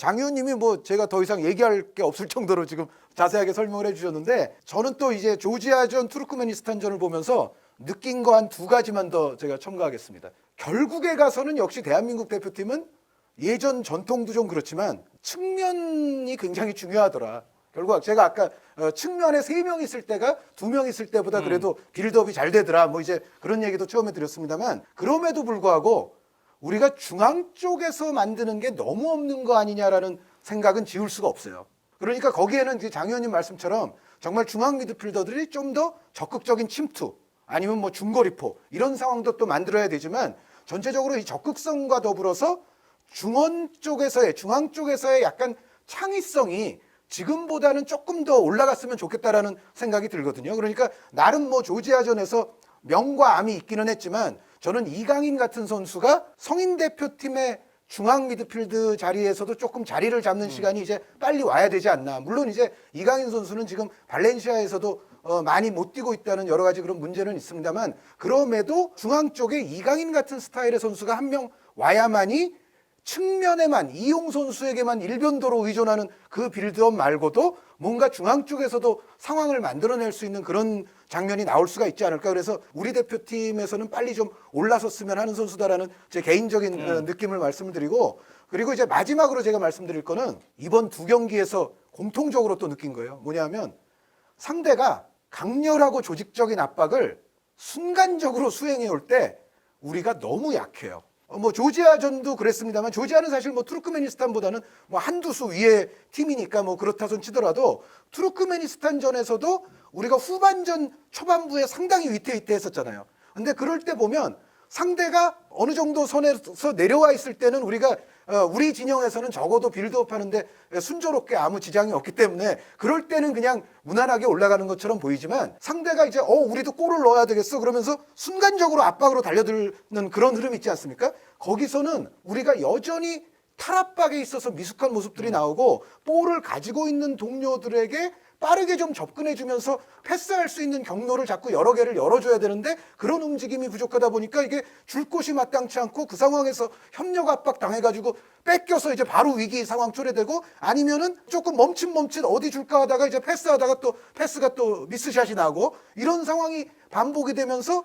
장 의원님이 뭐 제가 더 이상 얘기할 게 없을 정도로 지금 자세하게 설명을 해주셨는데 저는 또 이제 조지아전, 투르크메니스탄전을 보면서 느낀 거 한 두 가지만 더 제가 첨가하겠습니다. 결국에 가서는 역시 대한민국 대표팀은 예전 전통도 좀 그렇지만 측면이 굉장히 중요하더라. 결국 제가 아까 측면에 3명 있을 때가 2명 있을 때보다 그래도 빌드업이 잘 되더라. 뭐 이제 그런 얘기도 처음에 드렸습니다만 그럼에도 불구하고 우리가 중앙 쪽에서 만드는 게 너무 없는 거 아니냐라는 생각은 지울 수가 없어요. 그러니까 거기에는 이제 장 의원님 말씀처럼 정말 중앙 미드필더들이 좀 더 적극적인 침투 아니면 뭐 중거리포 이런 상황도 또 만들어야 되지만 전체적으로 이 적극성과 더불어서 중앙 쪽에서의 약간 창의성이 지금보다는 조금 더 올라갔으면 좋겠다라는 생각이 들거든요. 그러니까 나름 뭐 조지아전에서 명과 암이 있기는 했지만 저는 이강인 같은 선수가 성인 대표팀의 중앙 미드필드 자리에서도 조금 자리를 잡는 시간이 이제 빨리 와야 되지 않나. 물론 이제 이강인 선수는 지금 발렌시아에서도 많이 못 뛰고 있다는 여러 가지 그런 문제는 있습니다만 그럼에도 중앙 쪽에 이강인 같은 스타일의 선수가 한 명 와야만이 측면에만 이용 선수에게만 일변도로 의존하는 그 빌드업 말고도 뭔가 중앙 쪽에서도 상황을 만들어낼 수 있는 그런 장면이 나올 수가 있지 않을까. 그래서 우리 대표팀에서는 빨리 좀 올라섰으면 하는 선수다라는 제 개인적인 느낌을 말씀을 드리고 그리고 이제 마지막으로 제가 말씀드릴 거는 이번 두 경기에서 공통적으로 또 느낀 거예요. 뭐냐면 상대가 강렬하고 조직적인 압박을 순간적으로 수행해 올 때 우리가 너무 약해요. 뭐 조지아전도 그랬습니다만 조지아는 사실 뭐 투르크메니스탄보다는 뭐 한두 수 위의 팀이니까 뭐 그렇다 손 치더라도 투르크메니스탄전에서도 우리가 후반전 초반부에 상당히 위태위태했었잖아요. 근데 그럴 때 보면 상대가 어느 정도 선에서 내려와 있을 때는 우리가 우리 진영에서는 적어도 빌드업 하는데 순조롭게 아무 지장이 없기 때문에 그럴 때는 그냥 무난하게 올라가는 것처럼 보이지만 상대가 이제 우리도 골을 넣어야 되겠어 그러면서 순간적으로 압박으로 달려드는 그런 흐름이 있지 않습니까? 거기서는 우리가 여전히 탈압박에 있어서 미숙한 모습들이 나오고 볼을 가지고 있는 동료들에게 빠르게 좀 접근해주면서 패스할 수 있는 경로를 자꾸 여러 개를 열어줘야 되는데 그런 움직임이 부족하다 보니까 이게 줄 곳이 마땅치 않고 그 상황에서 협력 압박 당해가지고 뺏겨서 이제 바로 위기 상황 초래되고 아니면은 조금 멈칫 어디 줄까 하다가 이제 패스하다가 또 패스가 또 미스샷이 나고 이런 상황이 반복이 되면서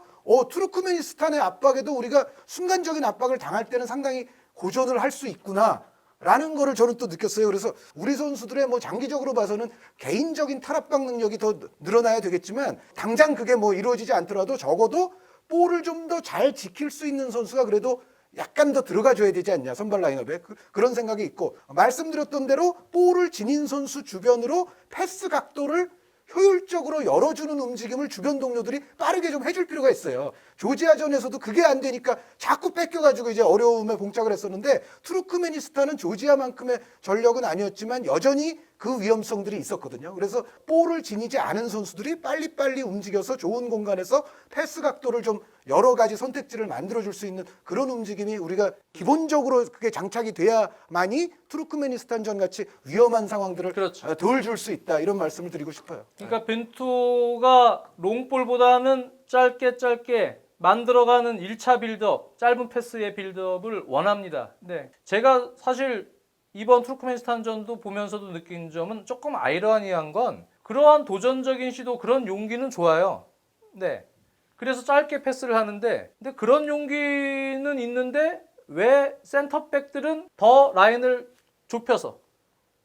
투르크메니스탄의 압박에도 우리가 순간적인 압박을 당할 때는 상당히 고전을 할 수 있구나. 라는 거를 저는 또 느꼈어요. 그래서 우리 선수들의 뭐 장기적으로 봐서는 개인적인 탈압박 능력이 더 늘어나야 되겠지만 당장 그게 뭐 이루어지지 않더라도 적어도 볼을 좀 더 잘 지킬 수 있는 선수가 그래도 약간 더 들어가줘야 되지 않냐 선발 라인업에 그런 생각이 있고 말씀드렸던 대로 볼을 지닌 선수 주변으로 패스 각도를 효율적으로 열어주는 움직임을 주변 동료들이 빠르게 좀 해줄 필요가 있어요. 조지아전에서도 그게 안 되니까 자꾸 뺏겨가지고 이제 어려움에 봉착을 했었는데 투르크메니스탄은 조지아만큼의 전력은 아니었지만 여전히 그 위험성들이 있었거든요. 그래서 볼을 지니지 않은 선수들이 빨리빨리 움직여서 좋은 공간에서 패스 각도를 좀 여러 가지 선택지를 만들어줄 수 있는 그런 움직임이 우리가 기본적으로 그게 장착이 돼야만이 투르크메니스탄전 같이 위험한 상황들을 그렇죠. 덜 줄 수 있다 이런 말씀을 드리고 싶어요. 그러니까 벤투가 롱볼보다는 짧게 만들어가는 1차 빌드업, 짧은 패스의 빌드업을 원합니다. 네. 제가 사실 이번 투르크메니스탄전도 보면서도 느낀 점은 조금 아이러니한 건 그러한 도전적인 시도, 그런 용기는 좋아요. 네. 그래서 짧게 패스를 하는데 근데 그런 용기는 있는데 왜 센터백들은 더 라인을 좁혀서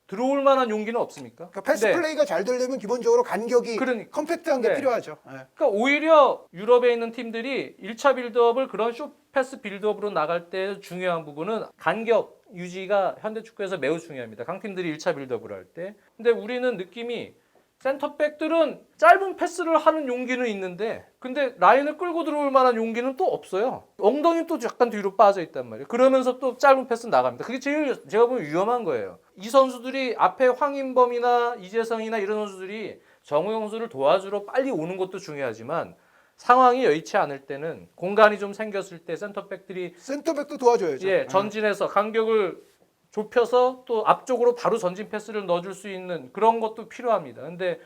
들어올 만한 용기는 없습니까? 그러니까 패스 네. 플레이가 잘 되려면 기본적으로 간격이 컴팩트한 게 네. 필요하죠. 네. 그러니까 오히려 유럽에 있는 팀들이 1차 빌드업을 그런 숏 패스 빌드업으로 나갈 때 중요한 부분은 간격 유지가 현대 축구에서 매우 중요합니다. 강팀들이 1차 빌드업을 할 때. 근데 우리는 느낌이 센터백들은 짧은 패스를 하는 용기는 있는데 근데 라인을 끌고 들어올 만한 용기는 또 없어요. 엉덩이는 또 약간 뒤로 빠져 있단 말이에요. 그러면서 또 짧은 패스 나갑니다. 그게 제일 제가 보면 위험한 거예요. 이 선수들이 앞에 황인범이나 이재성이나 이런 선수들이 정우영 선수를 도와주러 빨리 오는 것도 중요하지만 상황이 여의치 않을 때는 공간이 좀 생겼을 때 센터백도 도와줘야죠. 예, 전진해서 간격을 좁혀서 또 앞쪽으로 바로 전진 패스를 넣어줄 수 있는 그런 것도 필요합니다. 근데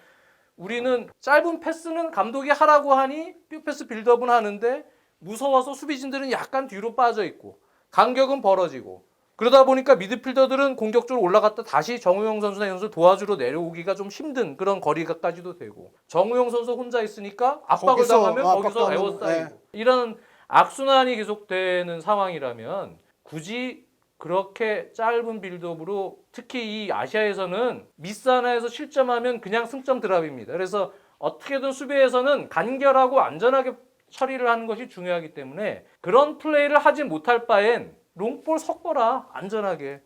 우리는 짧은 패스는 감독이 하라고 하니 빅패스 빌드업은 하는데 무서워서 수비진들은 약간 뒤로 빠져 있고 간격은 벌어지고 그러다 보니까 미드필더들은 공격적으로 올라갔다 다시 정우영 선수나 이런 선수 도와주러 내려오기가 좀 힘든 그런 거리까지도 되고 정우영 선수 혼자 있으니까 압박을 거기서, 당하면 거기서 압박당하면, 에워싸이고 이런 악순환이 계속되는 상황이라면 굳이 그렇게 짧은 빌드업으로 특히 이 아시아에서는 미스 하나에서 실점하면 그냥 승점 드랍입니다. 그래서 어떻게든 수비에서는 간결하고 안전하게 처리를 하는 것이 중요하기 때문에 그런 플레이를 하지 못할 바엔 롱볼 섞어라 안전하게.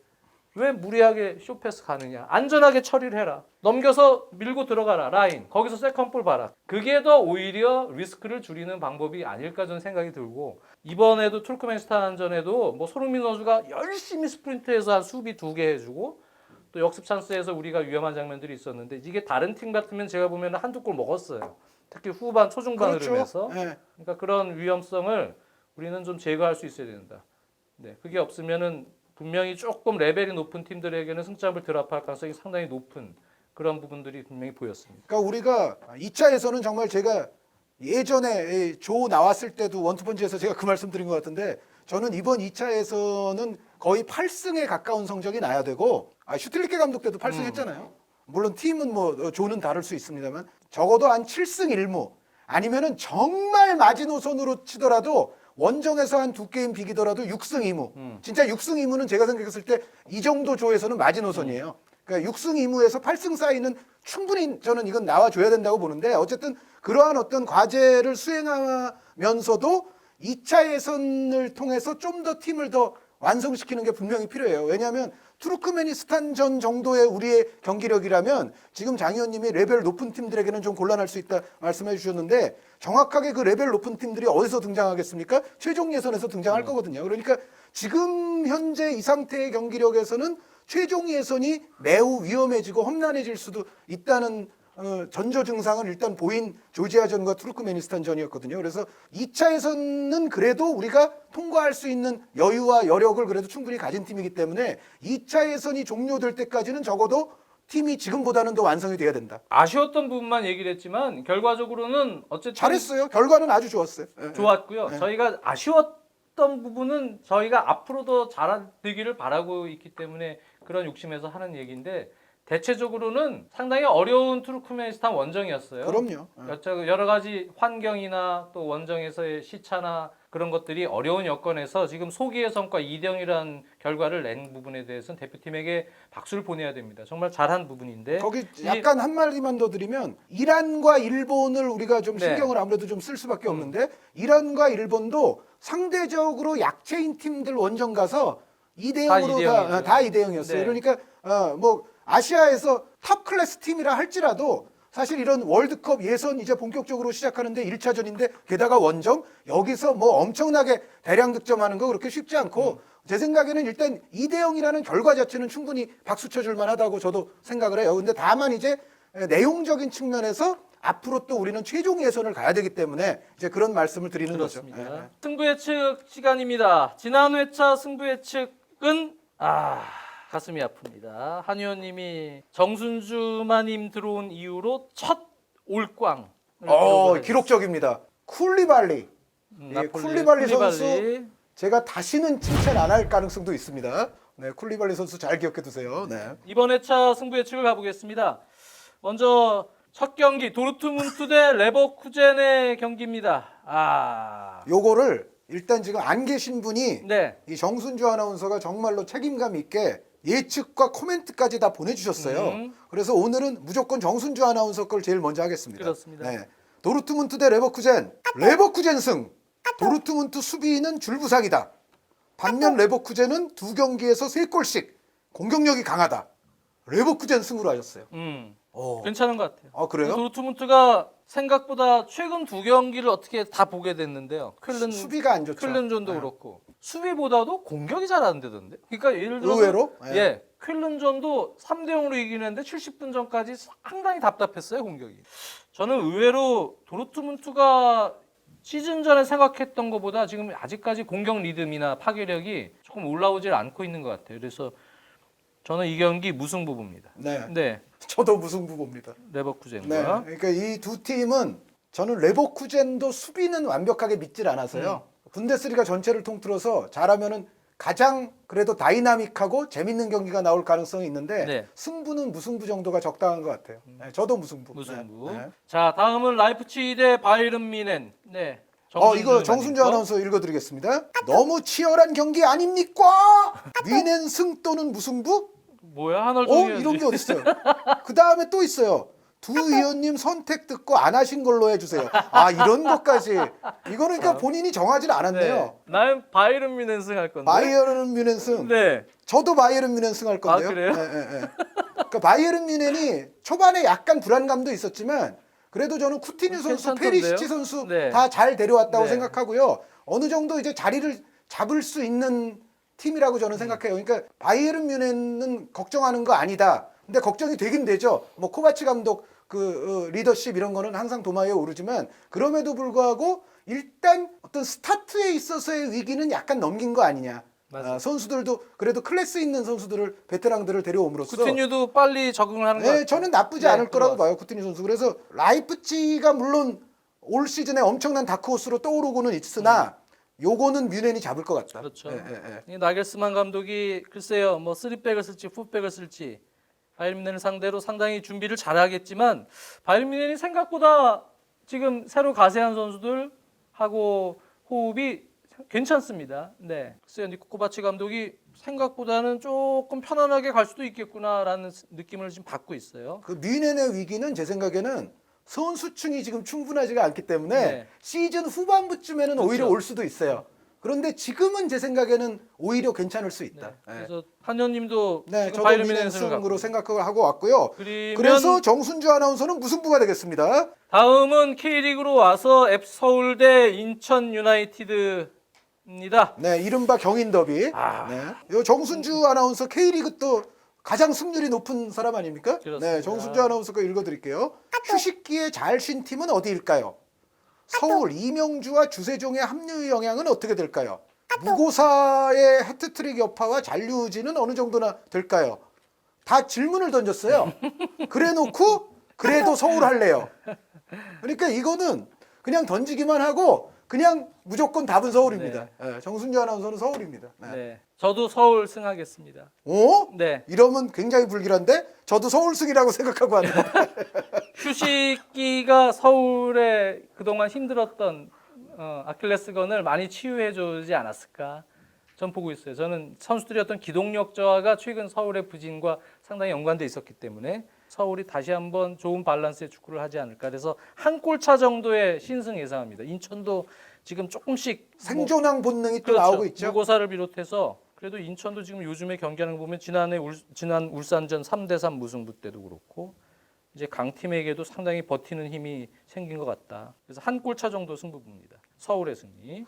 왜 무리하게 쇼패스 가느냐. 안전하게 처리를 해라. 넘겨서 밀고 들어가라 라인. 거기서 세컨볼 봐라. 그게 더 오히려 리스크를 줄이는 방법이 아닐까 저는 생각이 들고 이번에도 투르크메니스탄전에도 뭐 손흥민 선수가 열심히 스프린트해서 한 수비 2개 해주고 또 역습 찬스에서 우리가 위험한 장면들이 있었는데 이게 다른 팀 같으면 제가 보면 한두 골 먹었어요. 특히 후반 초중반 그렇죠. 흐름에서. 네. 그러니까 그런 위험성을 우리는 좀 제거할 수 있어야 된다. 네, 그게 없으면은 분명히 조금 레벨이 높은 팀들에게는 승점을 드랍할 가능성이 상당히 높은 그런 부분들이 분명히 보였습니다. 그러니까 우리가 2차에서는 정말 제가 예전에 조 나왔을 때도 원투펀치에서 제가 그 말씀 드린 것 같은데 저는 이번 2차에서는 거의 8승에 가까운 성적이 나야 되고 슈틸리케 감독 때도 8승 했잖아요. 물론 팀은 뭐 조는 다를 수 있습니다만 적어도 한 7승 1무 아니면은 정말 마지노선으로 치더라도 원정에서 한 2게임 비기더라도 6승 2무. 진짜 6승 2무는 제가 생각했을 때 이 정도 조에서는 마지노선이에요. 그러니까 6승 2무에서 8승 사이는 충분히 저는 이건 나와줘야 된다고 보는데 어쨌든 그러한 어떤 과제를 수행하면서도 2차 예선을 통해서 좀 더 팀을 더 완성시키는 게 분명히 필요해요. 왜냐하면 투르크메니스탄전 정도의 우리의 경기력이라면 지금 장 의원님이 레벨 높은 팀들에게는 좀 곤란할 수 있다 말씀해 주셨는데 정확하게 그 레벨 높은 팀들이 어디서 등장하겠습니까? 최종 예선에서 등장할 거거든요. 그러니까 지금 현재 이 상태의 경기력에서는 최종 예선이 매우 위험해지고 험난해질 수도 있다는 전조 증상을 일단 보인 조지아전과 투르크메니스탄전이었거든요. 그래서 2차에서는 그래도 우리가 통과할 수 있는 여유와 여력을 그래도 충분히 가진 팀이기 때문에 2차 예선이 종료될 때까지는 적어도 팀이 지금보다는 더 완성이 돼야 된다. 아쉬웠던 부분만 얘기를 했지만 결과적으로는 어쨌든 잘했어요. 결과는 아주 좋았어요. 좋았고요. 저희가 아쉬웠던 부분은 저희가 앞으로도 잘되기를 바라고 있기 때문에 그런 욕심에서 하는 얘기인데 대체적으로는 상당히 어려운 투르크메니스탄 원정이었어요. 그럼요. 여러 가지 환경이나 또 원정에서의 시차나 그런 것들이 어려운 여건에서 지금 소기의 성과 2대0이라는 결과를 낸 부분에 대해서는 대표팀에게 박수를 보내야 됩니다. 정말 잘한 부분인데 거기 약간 한 마디만 더 드리면 이란과 일본을 우리가 좀 신경을 아무래도 좀 쓸 수밖에 없는데 이란과 일본도 상대적으로 약체인 팀들 원정 가서 2대0으로 다 2대0이었어요. 네. 그러니까 뭐 아시아에서 탑 클래스 팀이라 할지라도 사실 이런 월드컵 예선 이제 본격적으로 시작하는데 1차전인데 게다가 원정 여기서 뭐 엄청나게 대량 득점하는 거 그렇게 쉽지 않고 제 생각에는 일단 2대0이라는 결과 자체는 충분히 박수 쳐줄 만하다고 저도 생각을 해요. 근데 다만 이제 내용적인 측면에서 앞으로 또 우리는 최종 예선을 가야 되기 때문에 이제 그런 말씀을 드리는 그렇습니다. 거죠. 승부 예측 시간입니다. 지난 회차 승부 예측은 가슴이 아픕니다. 한 의원님이 정순주마님 들어온 이후로 첫 올꽝. 기록적입니다. 쿨리발리. 쿨리발리 선수 제가 다시는 칭찬 안 할 가능성도 있습니다. 네, 쿨리발리 선수 잘 기억해 두세요. 네. 이번 회차 승부 예측을 가보겠습니다. 먼저 첫 경기 도르트문트 대 레버쿠젠의 경기입니다. 요거를 일단 지금 안 계신 분이 네. 이 정순주 아나운서가 정말로 책임감 있게 예측과 코멘트까지 다 보내주셨어요. 그래서 오늘은 무조건 정순주 아나운서 걸 제일 먼저 하겠습니다. 그렇습니다. 네. 도르트문트 대 레버쿠젠 승. 도르트문트 수비는 줄부상이다. 반면 레버쿠젠은 2경기에서 3골씩 공격력이 강하다. 레버쿠젠 승으로 하셨어요. 괜찮은 것 같아요. 그래요? 도르트문트가 생각보다 최근 2경기를 어떻게 다 보게 됐는데요. 수비가 안 좋죠. 퀼른존도 그렇고 수비보다도 공격이 잘 안 되던데. 그러니까 예를 들어서 의외로? 퀼른존도 3대0으로 이기는데 70분 전까지 상당히 답답했어요, 공격이. 저는 의외로 도르트문트가 시즌 전에 생각했던 것보다 지금 아직까지 공격 리듬이나 파괴력이 조금 올라오질 않고 있는 것 같아요. 그래서 저는 이 경기 무승부 봅니다. 네. 저도 무승부 봅니다. 레버쿠젠과. 네. 그러니까 이 두 팀은 저는 레버쿠젠도 수비는 완벽하게 믿질 않아서요. 분데스리가 전체를 통틀어서 잘하면은 가장 그래도 다이나믹하고 재밌는 경기가 나올 가능성이 있는데 네. 승부는 무승부 정도가 적당한 것 같아요. 네, 저도 무승부. 무승부. 네. 자, 다음은 라이프치히 대 바이에른 뮌헨. 네. 이거 정순주 아나운서 읽어드리겠습니다. 너무 치열한 경기 아닙니까? 뮌헨 또는 무승부? 뭐야, 하늘 종이. 이런 게 어딨어요? 그 다음에 또 있어요. 두 위원님 선택 듣고 안 하신 걸로 해주세요. 이런 것까지. 이거는 그러니까 본인이 정하진 않았네요. 네. 나는 바이에른 뮌헨 승할 건데. 바이에른 뮌헨 승. 네. 저도 바이에른 뮌헨 승할 건데요. 그래요? 네. 그러니까 바이에른 뮌헨이 초반에 약간 불안감도 있었지만 그래도 저는 쿠티뉴 선수, 괜찮던데요? 페리시치 선수 네. 다 잘 데려왔다고 네. 생각하고요. 어느 정도 이제 자리를 잡을 수 있는 팀이라고 저는 생각해요. 그러니까 바이에른 뮌헨은 걱정하는 거 아니다. 근데 걱정이 되긴 되죠. 뭐 코바치 감독 리더십 이런 거는 항상 도마에 오르지만 그럼에도 불구하고 일단 어떤 스타트에 있어서의 위기는 약간 넘긴 거 아니냐. 선수들도 그래도 클래스 있는 선수들을 베테랑들을 데려옴으로써 쿠티뉴도 빨리 적응을 하는 것 같아요. 저는 나쁘지 네, 않을 거라고 들어왔어요. 봐요. 쿠티뉴 선수. 그래서 라이프치히가 물론 올 시즌에 엄청난 다크호스로 떠오르고는 있으나 요거는 뮌헨이 잡을 것 같다. 그렇죠. 예. 이 나겔스만 감독이 글쎄요, 뭐 3백을 쓸지 4백을 쓸지 바이에른 뮌헨을 상대로 상당히 준비를 잘하겠지만 바이에른 뮌헨이 생각보다 지금 새로 가세한 선수들하고 호흡이 괜찮습니다. 네, 글쎄요, 니코 코바치 감독이 생각보다는 조금 편안하게 갈 수도 있겠구나라는 느낌을 지금 받고 있어요. 그 뮌헨의 위기는 제 생각에는 선수층이 지금 충분하지가 않기 때문에 네. 시즌 후반부쯤에는 그렇죠. 오히려 올 수도 있어요. 그런데 지금은 제 생각에는 오히려 괜찮을 수 네. 있다. 그래서 한현님도 네, 지금 저도 바이에른 뮌헨 뮌헨을 승으로 생각을 하고 왔고요. 그러면 그래서 정순주 아나운서는 무승부가 되겠습니다. 다음은 K리그로 와서 F 서울대 인천 유나이티드입니다. 네, 이른바 경인 더비. 네. 요 정순주 아나운서 K리그 또 가장 승률이 높은 사람 아닙니까? 그렇습니다. 네, 정순주 아나운서가 읽어드릴게요. 휴식기에 잘 쉰 팀은 어디일까요? 서울 이명주와 주세종의 합류 영향은 어떻게 될까요? 무고사의 해트트릭 여파와 잔류지는 어느 정도나 될까요? 다 질문을 던졌어요. 그래놓고 그래도 서울 할래요. 그러니까 이거는 그냥 던지기만 하고 그냥 무조건 답은 서울입니다. 네, 정순주 아나운서는 서울입니다. 네. 네, 저도 서울 승하겠습니다. 오? 네, 이러면 굉장히 불길한데 저도 서울승이라고 생각하고 왔는데 휴식기가 서울에 그동안 힘들었던 아킬레스건을 많이 치유해주지 않았을까? 전 보고 있어요. 저는 선수들의 어떤 기동력 저하가 최근 서울의 부진과 상당히 연관돼 있었기 때문에 서울이 다시 한번 좋은 밸런스의 축구를 하지 않을까. 그래서 한 골차 정도의 신승 예상합니다. 인천도 지금 조금씩 생존왕 본능이 또 그렇죠. 나오고 있죠. 무고사를 비롯해서 그래도 인천도 지금 요즘에 경기하는 거 보면 지난 울산전 3대3 무승부 때도 그렇고 이제 강팀에게도 상당히 버티는 힘이 생긴 것 같다. 그래서 한 골차 정도 승부 봅니다. 서울의 승리.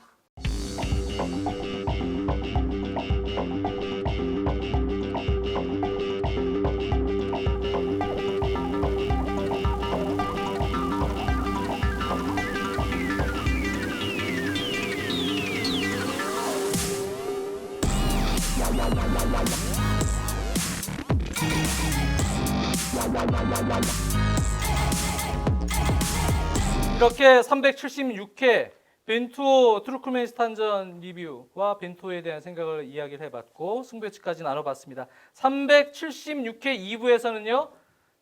이렇게 376회 벤투호 투르크메니스탄전 리뷰와 벤투호에 대한 생각을 이야기를 해봤고 승부 예측까지 나눠봤습니다. 376회 2부에서는요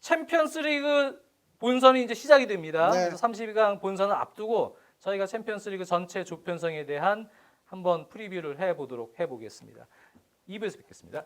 챔피언스리그 본선이 이제 시작이 됩니다. 네. 그래서 32강 본선을 앞두고 저희가 챔피언스리그 전체 조편성에 대한 한번 프리뷰를 해보겠습니다. 2부에서 뵙겠습니다.